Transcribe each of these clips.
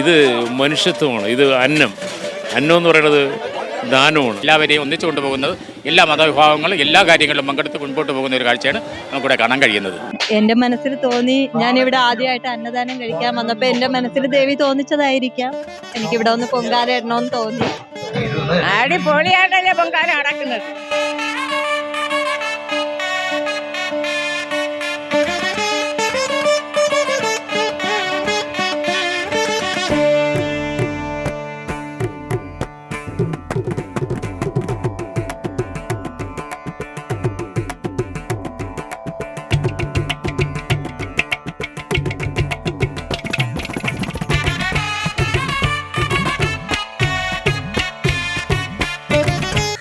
ഇത് മനുഷ്യത്വമാണ്. ഇത് അന്നം എന്ന് പറയുന്നത് ദാനമാണ്. എല്ലാവരെയും ഒന്നിച്ചു കൊണ്ടുപോകുന്നത്, എല്ലാ മതവിഭാഗങ്ങളും എല്ലാ കാര്യങ്ങളിലും പങ്കെടുത്ത് മുൻപോട്ട് പോകുന്ന ഒരു കാഴ്ചയാണ് നമുക്കിവിടെ കാണാൻ കഴിയുന്നത്. എന്റെ മനസ്സിൽ തോന്നി, ഞാൻ ഇവിടെ ആദ്യമായിട്ട് അന്നദാനം കഴിക്കാൻ വന്നപ്പോൾ എന്റെ മനസ്സിൽ ദേവി തോന്നിച്ചതായിരിക്കാം, എനിക്കിവിടെ ഒന്ന് പൊങ്കാല ഇടണമെന്ന് തോന്നി. അടിപൊളിയായിട്ടല്ലേ പൊങ്കാല നടക്കുന്നത്.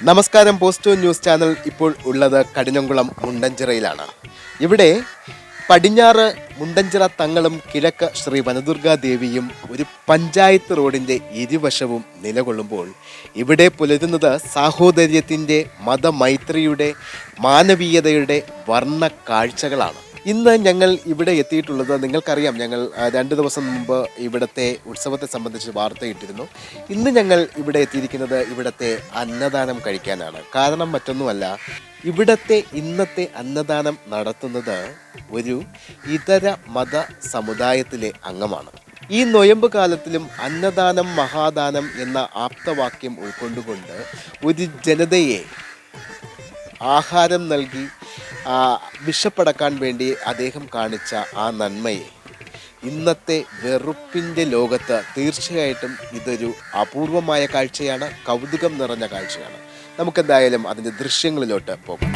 നമസ്കാരം. പോസ്റ്റ് ന്യൂസ് ചാനൽ ഇപ്പോൾ ഉള്ളത് കടിഞ്ഞംകുളം മുണ്ടഞ്ചിറയിലാണ്. ഇവിടെ പടിഞ്ഞാറ് മുണ്ടഞ്ചിറ തങ്ങളും കിഴക്ക് ശ്രീ വനദുർഗാദേവിയും ഒരു പഞ്ചായത്ത് റോഡിൻ്റെ ഇരുവശവും നിലകൊള്ളുമ്പോൾ ഇവിടെ പുലരുന്നത് സാഹോദര്യത്തിൻ്റെ, മതമൈത്രിയുടെ, മാനവീയതയുടെ വർണ്ണ കാഴ്ചകളാണ്. ഇന്ന് ഞങ്ങൾ ഇവിടെ എത്തിയിട്ടുള്ളത്, നിങ്ങൾക്കറിയാം, ഞങ്ങൾ 2 ദിവസം മുമ്പ് ഇവിടുത്തെ ഉത്സവത്തെ സംബന്ധിച്ച് വാർത്തയിട്ടിരുന്നു. ഇന്ന് ഞങ്ങൾ ഇവിടെ എത്തിയിരിക്കുന്നത് ഇവിടുത്തെ അന്നദാനം കഴിക്കാനാണ്. കാരണം മറ്റൊന്നുമല്ല, ഇവിടുത്തെ ഇന്നത്തെ അന്നദാനം നടത്തുന്നത് ഒരു ഇതര മത സമുദായത്തിലെ അംഗമാണ്. ഈ നൊയമ്പ് കാലത്തിലും അന്നദാനം മഹാദാനം എന്ന ആപ്തവാക്യം ഉൾക്കൊണ്ടുകൊണ്ട് ഒരു ജനതയെ ആഹാരം നൽകി വിശപ്പടക്കാൻ വേണ്ടി അദ്ദേഹം കാണിച്ച ആ നന്മയെ ഇന്നത്തെ വെറുപ്പിൻ്റെ ലോകത്ത് തീർച്ചയായിട്ടും ഇതൊരു അപൂർവമായ കാഴ്ചയാണ്, കൗതുകം നിറഞ്ഞ കാഴ്ചയാണ്. നമുക്കെന്തായാലും അതിൻ്റെ ദൃശ്യങ്ങളിലോട്ട് പോകാം.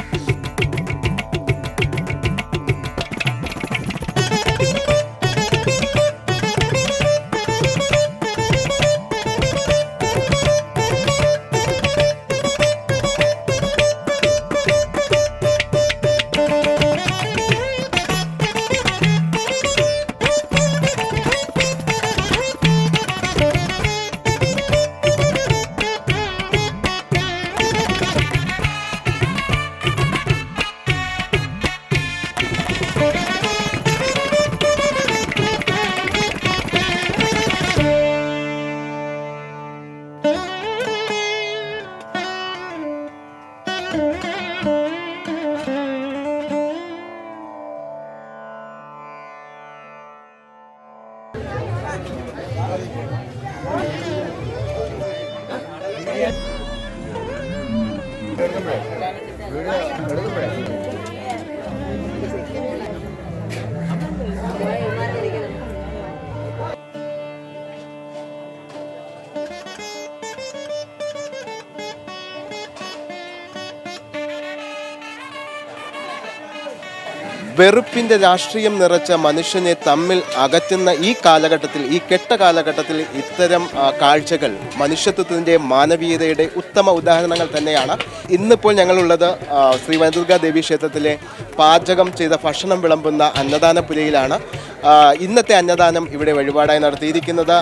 വെറുപ്പിൻ്റെ രാഷ്ട്രീയം നിറച്ച മനുഷ്യനെ തമ്മിൽ അകറ്റുന്ന ഈ കാലഘട്ടത്തിൽ, ഈ കെട്ട കാലഘട്ടത്തിൽ ഇത്തരം കാഴ്ചകൾ മനുഷ്യത്വത്തിൻ്റെ, മാനവീയതയുടെ ഉത്തമ ഉദാഹരണങ്ങൾ തന്നെയാണ്. ഇന്നിപ്പോൾ ഞങ്ങളുള്ളത് ശ്രീ വനദുർഗാ ദേവി ക്ഷേത്രത്തിലെ പാചകം ചെയ്ത ഭക്ഷണം വിളമ്പുന്ന അന്നദാനപുരയിലാണ്. ഇന്നത്തെ അന്നദാനം ഇവിടെ വഴിപാടായി നടത്തിയിരിക്കുന്നത്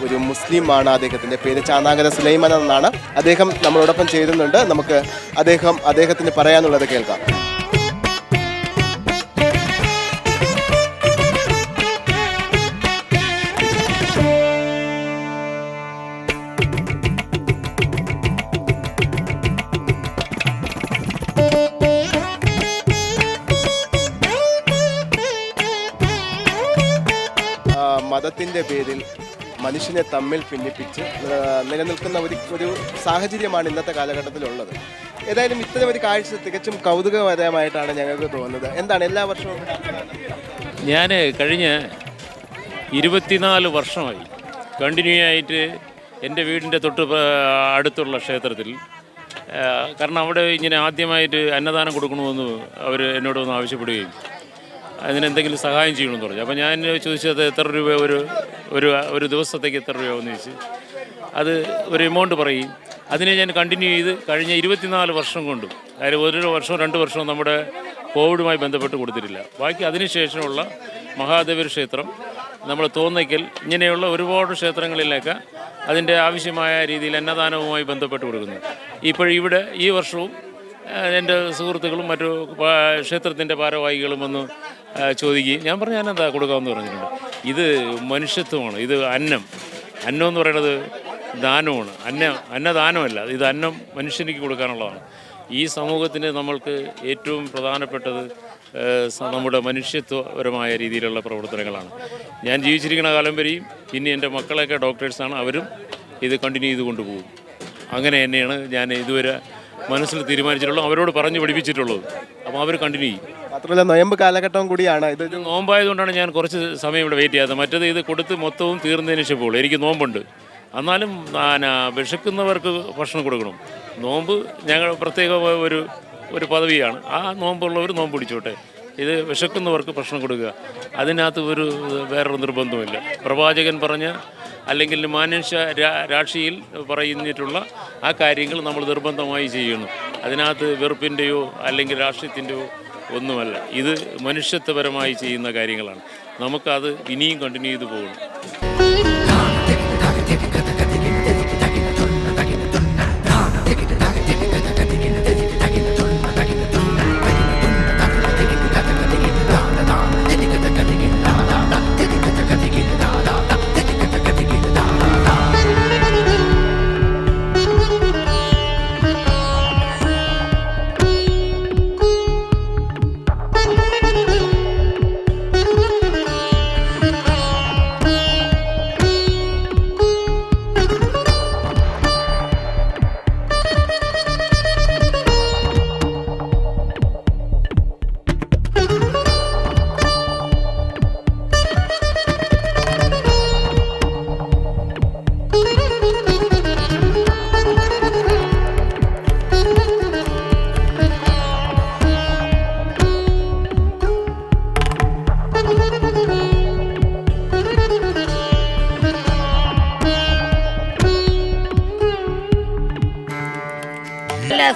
ഒരു മുസ്ലിമാണ്. അദ്ദേഹത്തിൻ്റെ പേര് ചാനാകര സുലൈമാൻ എന്നാണ്. അദ്ദേഹം നമ്മളോടൊപ്പം ചേരുന്നുണ്ട്. നമുക്ക് അദ്ദേഹത്തിന് പറയാനുള്ളത് കേൾക്കാം. മതത്തിൻ്റെ പേരിൽ മനുഷ്യനെ തമ്മിൽ ഭിന്നിപ്പിച്ച് നിലനിൽക്കുന്ന ഒരു സാഹചര്യമാണ് ഇന്നത്തെ കാലഘട്ടത്തിലുള്ളത്. ഏതായാലും ഇത്തരം ഒരു കാഴ്ച തികച്ചും കൗതുകപരമായിട്ടാണ് ഞങ്ങൾക്ക് തോന്നുന്നത്. എന്താണ് എല്ലാ വർഷവും? ഞാൻ കഴിഞ്ഞ 24 വർഷമായി കണ്ടിന്യൂ ആയിട്ട് എൻ്റെ വീടിൻ്റെ തൊട്ട് അടുത്തുള്ള ക്ഷേത്രത്തിൽ, കാരണം അവിടെ ഇങ്ങനെ ആദ്യമായിട്ട് അന്നദാനം കൊടുക്കണമെന്ന് അവർ എന്നോട് ഒന്ന് ആവശ്യപ്പെടുകയും അതിനെന്തെങ്കിലും സഹായം ചെയ്യണമെന്ന് പറഞ്ഞു. അപ്പോൾ ഞാൻ ചോദിച്ചത് എത്ര രൂപ ഒരു ദിവസത്തേക്ക് എത്ര രൂപയെന്ന് ചോദിച്ച് അത് ഒരു എമൗണ്ട് പറയും. അതിനെ ഞാൻ കണ്ടിന്യൂ ചെയ്ത് കഴിഞ്ഞ 24 വർഷം കൊണ്ടും, അതായത് 1 വർഷവും 2 വർഷവും നമ്മുടെ കോവിഡുമായി ബന്ധപ്പെട്ട് കൊടുത്തിട്ടില്ല. ബാക്കി അതിനുശേഷമുള്ള മഹാദേവർ ക്ഷേത്രം, നമ്മൾ തോന്നയ്ക്കൽ, ഇങ്ങനെയുള്ള ഒരുപാട് ക്ഷേത്രങ്ങളിലേക്ക് അതിൻ്റെ ആവശ്യമായ രീതിയിൽ അന്നദാനവുമായി ബന്ധപ്പെട്ട് കൊടുക്കുന്നു. ഇവിടെ ഈ വർഷവും എൻ്റെ സുഹൃത്തുക്കളും മറ്റു ക്ഷേത്രത്തിൻ്റെ ഭാരവാഹികളും ഒന്ന് ചോദിക്കുകയും ഞാൻ പറഞ്ഞു ഞാനെന്താ കൊടുക്കാമെന്ന് പറഞ്ഞിട്ടുണ്ട്. ഇത് മനുഷ്യത്വമാണ്. ഇത് അന്നം എന്ന് പറയുന്നത് ദാനമാണ്. അന്നദാനമല്ല, ഇത് അന്നം മനുഷ്യനിക്ക് കൊടുക്കാനുള്ളതാണ്. ഈ സമൂഹത്തിന് നമ്മൾക്ക് ഏറ്റവും പ്രധാനപ്പെട്ടത് നമ്മുടെ മനുഷ്യത്വപരമായ രീതിയിലുള്ള പ്രവർത്തനങ്ങളാണ്. ഞാൻ ജീവിച്ചിരിക്കുന്ന കാലം വരെയും പിന്നെ എൻ്റെ മക്കളൊക്കെ ഡോക്ടേഴ്സാണ്, അവരും ഇത് കണ്ടിന്യൂ ചെയ്ത് കൊണ്ടുപോകും. അങ്ങനെ തന്നെയാണ് ഞാൻ ഇതുവരെ മനസ്സിൽ തീരുമാനിച്ചിട്ടുള്ളത്, അവരോട് പറഞ്ഞു പഠിപ്പിച്ചിട്ടുള്ളത്. അപ്പോൾ അവർ കണ്ടിന്യൂ ചെയ്യും. മാത്രമല്ല നൊയമ്പ് കാലഘട്ടവും കൂടിയാണ് ഇത്. നോമ്പായതുകൊണ്ടാണ് ഞാൻ കുറച്ച് സമയം ഇവിടെ വെയിറ്റ് ചെയ്യാത്തത്. മറ്റേത് ഇത് കൊടുത്ത് മൊത്തവും തീർന്നതിന് ശേഷം പോകുള്ളൂ. എനിക്ക് നോമ്പുണ്ട്, എന്നാലും വിശക്കുന്നവർക്ക് ഭക്ഷണം കൊടുക്കണം. നോമ്പ് ഞങ്ങൾ പ്രത്യേക ഒരു പദവിയാണ്. ആ നോമ്പുള്ളവർ നോമ്പ് പിടിച്ചോട്ടെ. ഇത് വിശക്കുന്നവർക്ക് ഭക്ഷണം കൊടുക്കുക, അതിനകത്ത് വേറൊരു നിർബന്ധമില്ല. പ്രവാചകൻ പറഞ്ഞ അല്ലെങ്കിൽ മനുഷ്യ രാശിയിൽ പറഞ്ഞിട്ടുള്ള ആ കാര്യങ്ങൾ നമ്മൾ നിർബന്ധമായി ചെയ്യണം. അതിനകത്ത് വെറുപ്പിൻ്റെയോ അല്ലെങ്കിൽ രാഷ്ട്രീയത്തിൻ്റെയോ ഒന്നുമല്ല. ഇത് മനുഷ്യത്വപരമായി ചെയ്യുന്ന കാര്യങ്ങളാണ്. നമുക്കത് ഇനിയും കണ്ടിന്യൂ ചെയ്ത് പോകണം.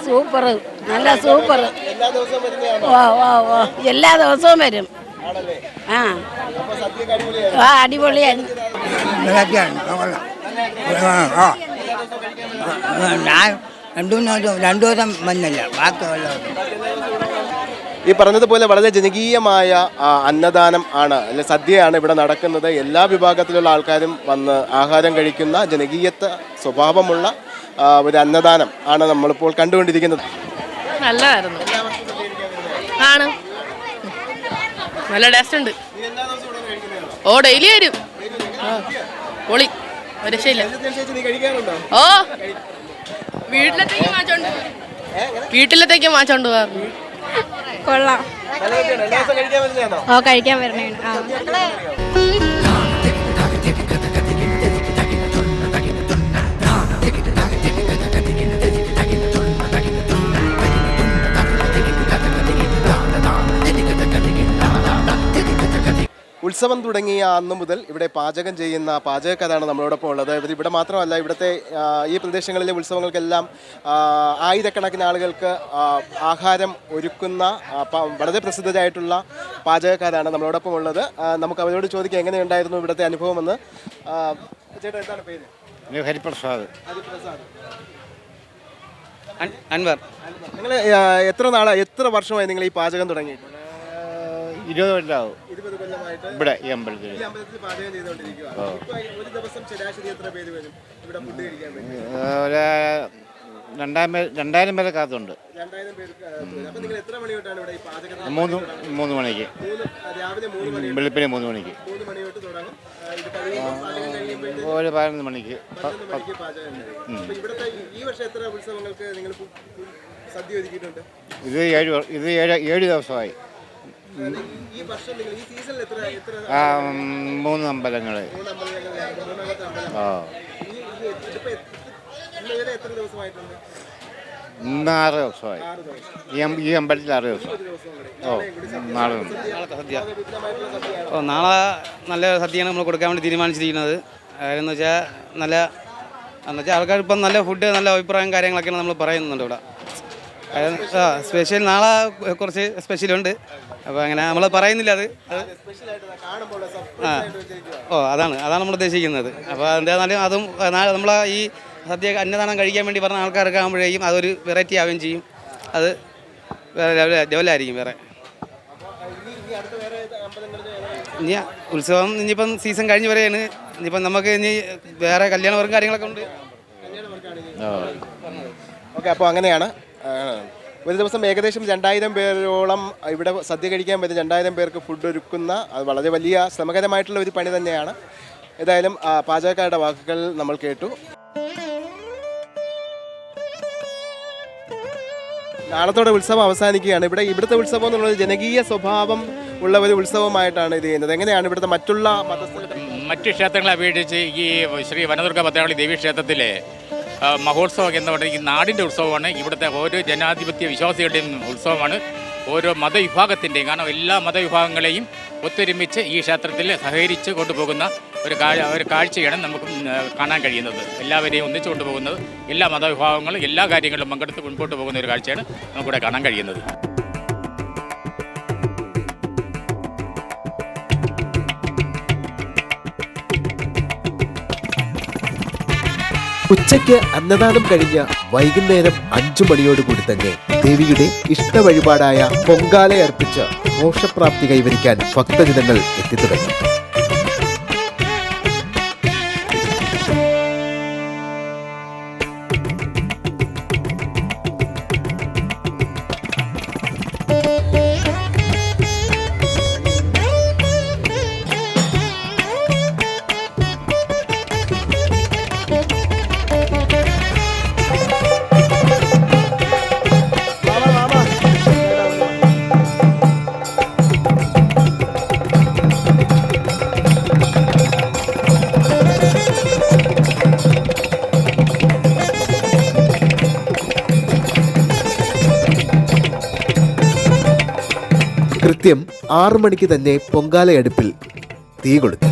സൂപ്പർ, നല്ല സൂപ്പർ. എല്ലാ ദിവസവും വരുന്നതാണോ? എല്ലാ ദിവസവും വരും. ആണല്ലേ? ആ അപ്പോൾ സദ്യയൊക്കെ അടിപൊളിയായിരുന്നു. അടിപൊളിയാണ്. ഞാൻ രണ്ടു ദിവസം വന്നില്ല, ബാക്കി ഈ പറഞ്ഞതുപോലെ വളരെ ജനകീയമായ അന്നദാനം ആണ്, അല്ലെ സദ്യയാണ് ഇവിടെ നടക്കുന്നത്. എല്ലാ വിഭാഗത്തിലുള്ള ആൾക്കാരും വന്ന് ആഹാരം കഴിക്കുന്ന ജനകീയത്വ സ്വഭാവമുള്ള ഒരു അന്നദാനം ആണ് നമ്മളിപ്പോൾ കണ്ടുകൊണ്ടിരിക്കുന്നത്. നല്ലതായിരുന്നു, ആണ് നല്ല ടേസ്റ്റ് ഉണ്ട്. ഓ ഡെയിലി വരും. പൊളി, ഒരു രക്ഷയില്ല. ഓ വീട്ടിലത്തേക്ക് മാച്ചോണ്ട് പോകാം. കൊള്ളാം. ഓ കഴിക്കാൻ വരണേ. ഉത്സവം തുടങ്ങിയ അന്നു മുതൽ ഇവിടെ പാചകം ചെയ്യുന്ന പാചകക്കാരാണ് നമ്മളോടൊപ്പം ഉള്ളത്. ഇവിടെ മാത്രമല്ല, ഇവിടുത്തെ ഈ പ്രദേശങ്ങളിലെ ഉത്സവങ്ങൾക്കെല്ലാം ആയിരക്കണക്കിന് ആളുകൾക്ക് ആഹാരം ഒരുക്കുന്ന വളരെ പ്രസിദ്ധരായിട്ടുള്ള പാചകക്കാരാണ് നമ്മളോടൊപ്പം ഉള്ളത്. നമുക്ക് അവരോട് ചോദിക്കാം എങ്ങനെയുണ്ടായിരുന്നു ഇവിടുത്തെ അനുഭവമെന്ന്. ചേട്ടാ, എന്താണ് പേര്? ഹരിപ്രസാദ്. അൻവർ. നിങ്ങൾ എത്ര വർഷമായി നിങ്ങൾ ഈ പാചകം തുടങ്ങിയിട്ട്? 20 കൊല്ലമാവും 20 കൊല്ലമായിട്ട് ഇവിടെ ഈ അമ്പലത്തിൽ പാചകം ചെയ്തുകൊണ്ടിരിക്കുക. ഒരു ദിവസം ശരാശരി എത്ര പേര് വരും ഇവിടെ ഫുഡ് കഴിക്കാൻ വേണ്ടി? 2000 പേരെ കാത്തുണ്ട്. 2000 പേർക്ക്. അപ്പോൾ നിങ്ങൾ എത്ര മണി തൊട്ടാണ് ഇവിടെ ഈ പാചകം? 3 മണിക്ക്. രാവിലെ 3 മണി, വെളുപ്പിനെ 3 മണിക്ക്. 3 മണി തൊട്ട് തുടങ്ങും. ഇത് പാചകം കഴിയുമ്പോഴത്തേക്ക് ഒരു 11 മണിക്ക്. 11 മണിക്ക് പാചകം കഴിയും. അപ്പോൾ ഇവിടുത്തെ ഈ വർഷം എത്ര ഉത്സവങ്ങൾക്ക് നിങ്ങൾ സദ്യ ഒരുക്കിയിട്ടുണ്ട്? ഇത് 7 ദിവസമായി. ഈ വർഷം നിങ്ങൾ ഈ സീസണിൽ എത്ര 3 അമ്പലങ്ങൾ. എത്ര ദിവസമായിട്ടുണ്ട്? ഇന്ന് 6 ദിവസമായി. ഈ അമ്പലത്തിൽ 6 ദിവസം. നാളെ സദ്യ. നാളെ നല്ല സദ്യയാണ് നമ്മൾ കൊടുക്കാൻ വേണ്ടി തീരുമാനിച്ചിരിക്കുന്നത്. എന്ന് വെച്ചാൽ ആൾക്കാർ ഇപ്പം നല്ല ഫുഡ്, നല്ല അഭിപ്രായം കാര്യങ്ങളൊക്കെയാണ് നമ്മൾ പറയുന്നുണ്ട് ഇവിടെ. സ്പെഷ്യൽ നാളെ കുറച്ച് സ്പെഷ്യലുണ്ട്. അപ്പോൾ അങ്ങനെ നമ്മൾ പറയുന്നില്ല അത്. അതാണ് നമ്മൾ ഉദ്ദേശിക്കുന്നത്. അപ്പോൾ എന്തായാലും അതും നമ്മളെ ഈ സദ്യ അന്നദാനം കഴിക്കാൻ വേണ്ടി പറഞ്ഞ ആൾക്കാരൊക്കെ ആകുമ്പോഴേക്കും അതൊരു വെറൈറ്റി ആവുകയും ചെയ്യും. അത് വേറെ ലെവലായിരിക്കും. വേറെ ഇനി ഉത്സവം ഇനിയിപ്പം സീസൺ കഴിഞ്ഞ് വരെയാണ്. ഇനിയിപ്പം നമുക്ക് ഇനി വേറെ കല്യാണ വർക്കും കാര്യങ്ങളൊക്കെ ഉണ്ട്. ഓക്കെ, അപ്പോൾ അങ്ങനെയാണ്. ഒരു ദിവസം ഏകദേശം 2000 പേരോളം ഇവിടെ സദ്യ കഴിക്കാൻ പറ്റും. 2000 പേർക്ക് ഫുഡ് ഒരുക്കുന്ന അത് വളരെ വലിയ ശ്രമകരമായിട്ടുള്ള ഒരു പണി തന്നെയാണ്. ഏതായാലും പാചകക്കാരുടെ വാക്കുകൾ നമ്മൾ കേട്ടു. നാളത്തോടെ ഉത്സവം അവസാനിക്കുകയാണ്. ഇവിടുത്തെ ഉത്സവം എന്നുള്ളത് ജനകീയ സ്വഭാവം ഉള്ള ഒരു ഉത്സവമായിട്ടാണ് ഇത് ചെയ്യുന്നത്. എങ്ങനെയാണ് ഇവിടുത്തെ മറ്റുള്ള മറ്റ് ക്ഷേത്രങ്ങളെ അപേക്ഷിച്ച് ഈ ശ്രീ വനദുർഗ ഭദ്രകാളി ദേവീ ക്ഷേത്രത്തിലെ മഹോത്സവം എന്ന് പറയുന്നത് ഈ നാടിൻ്റെ ഉത്സവമാണ്. ഇവിടുത്തെ ഓരോ ജനാധിപത്യ വിശ്വാസികളുടെയും ഉത്സവമാണ്. ഓരോ മതവിഭാഗത്തിൻ്റെയും, കാരണം എല്ലാ മതവിഭാഗങ്ങളെയും ഒത്തൊരുമിച്ച് ഈ ക്ഷേത്രത്തിൽ സഹകരിച്ച് കൊണ്ടുപോകുന്ന ഒരു കാഴ്ചയാണ് നമുക്ക് കാണാൻ കഴിയുന്നത്. എല്ലാവരെയും ഒന്നിച്ചു കൊണ്ടുപോകുന്നത്, എല്ലാ മതവിഭാഗങ്ങളും എല്ലാ കാര്യങ്ങളിലും പങ്കെടുത്ത് മുൻപോട്ട് പോകുന്ന ഒരു കാഴ്ചയാണ് നമുക്കിവിടെ കാണാൻ കഴിയുന്നത്. ഉച്ചയ്ക്ക് അന്നദാനം കഴിഞ്ഞ വൈകുന്നേരം 5 മണിയോടുകൂടി തന്നെ ദേവിയുടെ ഇഷ്ട വഴിപാടായ പൊങ്കാല അർപ്പിച്ച് മോക്ഷപ്രാപ്തി കൈവരിക്കാൻ ഭക്തജനങ്ങൾ എത്തിത്തുടങ്ങി. കൃത്യം 6 മണിക്ക് തന്നെ പൊങ്കാലയടുപ്പിൽ തീ കൊളുത്തി.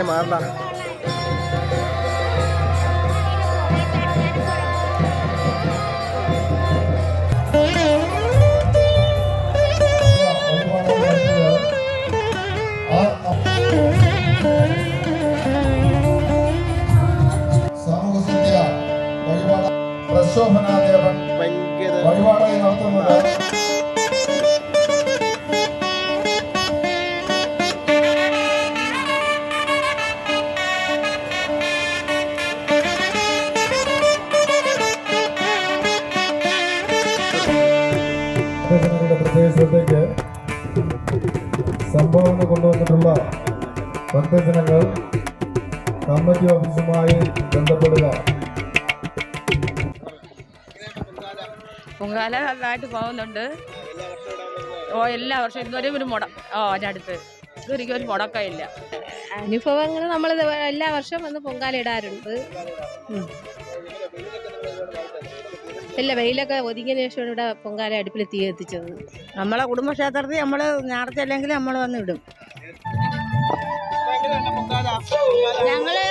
മാറണ്ട. സാമൂഹ്യ വഴിപാട് പ്രശോഭനാദേവൻ വഴിപാടായി നടത്തുന്നത് പ്രദേശത്തേക്ക് സംഭാവന കൊണ്ടുവന്നിട്ടുള്ള ഭക്തജനങ്ങൾ കമ്മിറ്റി ഓഫീസുമായി ബന്ധപ്പെടുക. പൊങ്കാല നന്നായിട്ട് പോകുന്നുണ്ട്. എല്ലാ വർഷവും ഇതുവരെ ഒരു അതിനടുത്ത് ഇതൊരിക്കലും ഒരു മുടക്കമില്ല. അനുഭവങ്ങൾ നമ്മൾ എല്ലാ വർഷവും വന്ന് പൊങ്കാല ഇടാറുണ്ട്. ഇല്ല, വെയിലൊക്കെ ഒതുങ്ങിയ ശേഷമാണ് ഇവിടെ പൊങ്കാല അടുപ്പിൽ തീ എത്തിച്ചത്. നമ്മളെ കുടുംബക്ഷേത്രത്തിൽ നമ്മൾ ഞായറാഴ്ച അല്ലെങ്കിൽ നമ്മൾ വന്ന് ഇടും. ഞങ്ങള്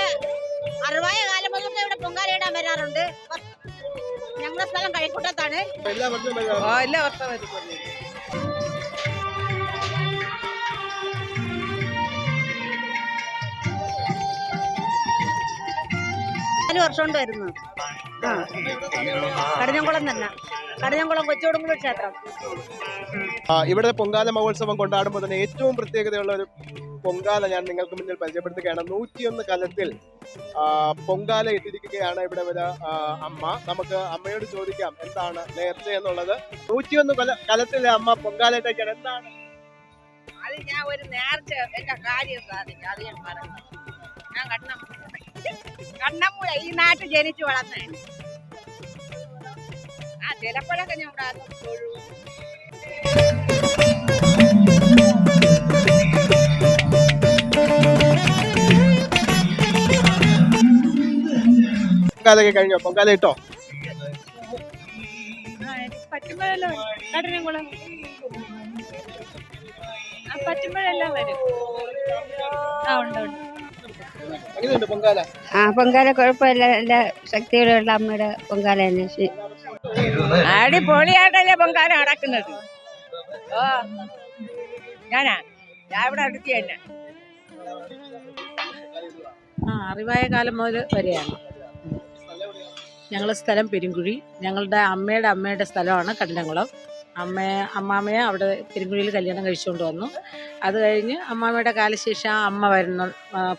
60 കാലം മുതൽ ഇവിടെ പൊങ്കാല ഇടാൻ വരാറുണ്ട്. ഞങ്ങളുടെ സ്ഥലം കഴിക്കുട്ടത്താണ്. എല്ലാ വർഷവും എല്ലാ വർഷവും വരും. 4 വർഷം കൊണ്ട് വരുന്നു. കടിഞ്ഞംകുളം തന്നെ, കടിഞ്ഞംകുളം കൊച്ചോടുംകുളം ക്ഷേത്രം. ഇവിടെ പൊങ്കാല മഹോത്സവം കൊണ്ടാടുമ്പോൾ തന്നെ ഏറ്റവും പ്രത്യേകതയുള്ള ഒരു പൊങ്കാല ഞാൻ നിങ്ങൾക്ക് മുന്നിൽ പരിചയപ്പെടുത്തുകയാണ്. 101 കലത്തിൽ പൊങ്കാല ഇട്ടിരിക്കുകയാണ് ഇവിടെ ഒരു അമ്മ. നമുക്ക് അമ്മയോട് ചോദിക്കാം എന്താണ് നേർച്ച എന്നുള്ളത്. 101 കലത്തിലെ അമ്മ പൊങ്കാല ഇട്ടേക്കാണ്. എന്താണ് അത്? ഞാൻ ഒരു നേർച്ച എന്റെ കാര്യം സാധിക്കും. അത് ഞാൻ പറഞ്ഞു. ഞാൻ കണ്ണം കണ്ണമ്മൂല ഈ നാട്ടിൽ ജനിച്ചു വളർന്നേ. ആ ചിലപ്പോഴൊക്കെ ഞാൻ ഇവിടെ തൊഴും. പൊങ്കാലൊക്കെ കഴിഞ്ഞോ? പൊങ്കാല ഇട്ടോ? പറ്റുമ്പോഴെല്ലാം കഠിനംകുളം പറ്റുമ്പോഴെല്ലാം വരും. ഉണ്ട്. എങ്ങനെയുണ്ട് പൊങ്കാല? പൊങ്കാല കുഴപ്പമില്ല. എല്ലാ ശക്തിയോടെയുള്ള അമ്മയുടെ പൊങ്കാല അടിപൊളിയായിട്ടല്ലേ പൊങ്കാല നടക്കുന്നത്. ഞാൻ ഇവിടെ അടുത്ത് തന്നെ. അറിവായ കാലം മുതൽ വരെയാണ്. ഞങ്ങളുടെ സ്ഥലം പെരുങ്കുഴി. ഞങ്ങളുടെ അമ്മയുടെ സ്ഥലമാണ് കഠിനംകുളം. അമ്മാമ്മയെ അവിടെ പെരുങ്കുഴിയിൽ കല്യാണം കഴിച്ചുകൊണ്ട് വന്നു. അത് കഴിഞ്ഞ് അമ്മാമ്മയുടെ കാലശേഷം അമ്മ വരുന്ന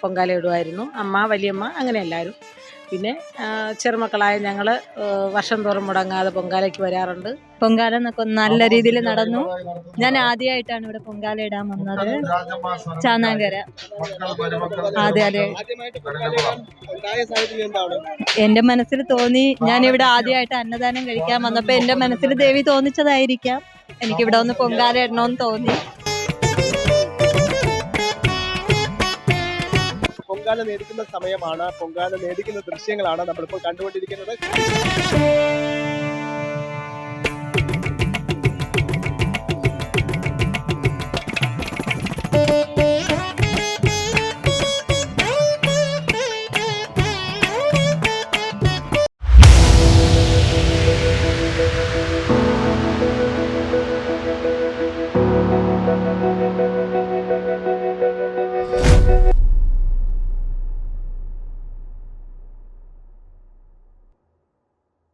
പൊങ്കാല ഇടുമായിരുന്നു. അമ്മ, വലിയമ്മ, അങ്ങനെ എല്ലാവരും. പിന്നെ ചെറുമക്കളായ ഞങ്ങൾ വർഷം തോറും മുടങ്ങാതെ പൊങ്കാലയ്ക്ക് വരാറുണ്ട്. പൊങ്കാല എന്നൊക്കെ നല്ല രീതിയിൽ നടന്നു. ഞാൻ ആദ്യമായിട്ടാണ് ഇവിടെ പൊങ്കാല ഇടാൻ വന്നത്. ചാന്നാങ്കര ആദ്യം എന്റെ മനസ്സിൽ തോന്നി. ഞാൻ ഇവിടെ ആദ്യമായിട്ട് അന്നദാനം കഴിക്കാൻ വന്നപ്പോ എന്റെ മനസ്സിൽ ദേവി തോന്നിച്ചതായിരിക്കാം. എനിക്കിവിടെ ഒന്ന് പൊങ്കാല ഇടണമെന്ന് തോന്നി. പൊങ്കാല നേടിക്കുന്ന സമയമാണ്. പൊങ്കാല നേടിക്കുന്ന ദൃശ്യങ്ങളാണ് നമ്മളിപ്പോൾ കണ്ടുകൊണ്ടിരിക്കുന്നത്.